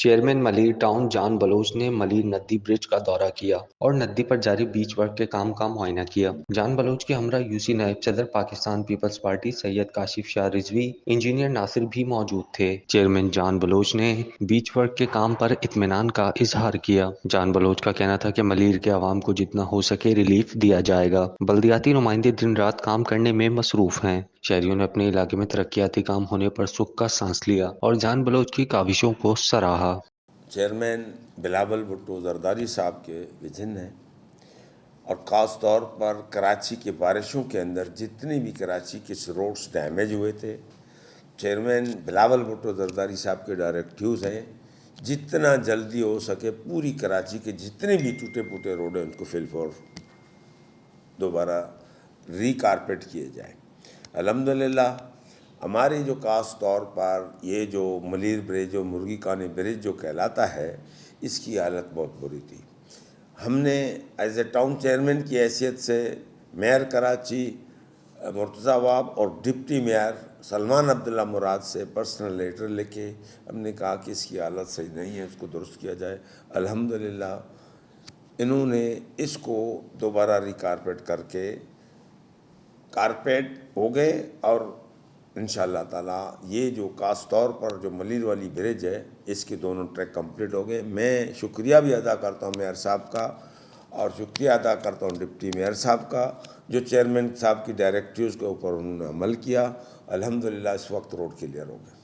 Chairman Malir town جان بلوچ نے ملیر ندی برج کا دورہ کیا اور ندی پر جاری بیچ ورک کے کام کا معائنہ کیا۔ جان بلوچ کے ہمراہ یوسی نائب صدر پاکستان پیپلز پارٹی سید کاشف شاہ رضوی، انجینئر ناصر بھی موجود تھے۔ چیئرمین جان بلوچ نے بیچ ورک کے کام پر اطمینان کا اظہار کیا۔ جان بلوچ کا کہنا تھا کہ ملیر کے عوام کو جتنا ہو سکے ریلیف دیا جائے گا۔ بلدیاتی نمائندے دن رات کام کرنے میں مصروف ہیں۔ شہریوں نے اپنے علاقے میں ترقیاتی کام ہونے پر سکھ کا سانس لیا اور جان بلوچ کی کاوشوں کو سراہا۔ چیئرمین بلاول بھٹو زرداری صاحب کے وژن ہیں، اور خاص طور پر کراچی کے بارشوں کے اندر جتنی بھی کراچی کے روڈز ڈیمیج ہوئے تھے، چیئرمین بلاول بھٹو زرداری صاحب کے ڈائریکٹیوز ہیں جتنا جلدی ہو سکے پوری کراچی کے جتنے بھی ٹوٹے پھوٹے روڈ ہیں ان کو فل فور دوبارہ ری کارپیٹ کیے جائیں۔ الحمدللہ ہماری جو خاص طور پر یہ جو ملیر برج جو مرغی کانی برج جو کہلاتا ہے، اس کی حالت بہت بری تھی۔ ہم نے ایز اے ٹاؤن چیئرمین کی حیثیت سے میئر کراچی مرتضیٰ واب اور ڈپٹی میئر سلمان عبداللہ مراد سے پرسنل لیٹر لکھے، ہم نے کہا کہ اس کی حالت صحیح نہیں ہے، اس کو درست کیا جائے۔ الحمدللہ انہوں نے اس کو دوبارہ ری کارپیٹ کر کے کارپیٹ ہو گئے، اور انشاءاللہ تعالیٰ یہ جو خاص طور پر جو ملیر والی برج ہے اس کے دونوں ٹریک کمپلیٹ ہو گئے۔ میں شکریہ بھی ادا کرتا ہوں میئر صاحب کا، اور شکریہ ادا کرتا ہوں ڈپٹی میئر صاحب کا جو چیئرمین صاحب کی ڈائریکٹیوز کے اوپر انہوں نے عمل کیا۔ الحمدللہ اس وقت روڈ کلیئر ہو گئے۔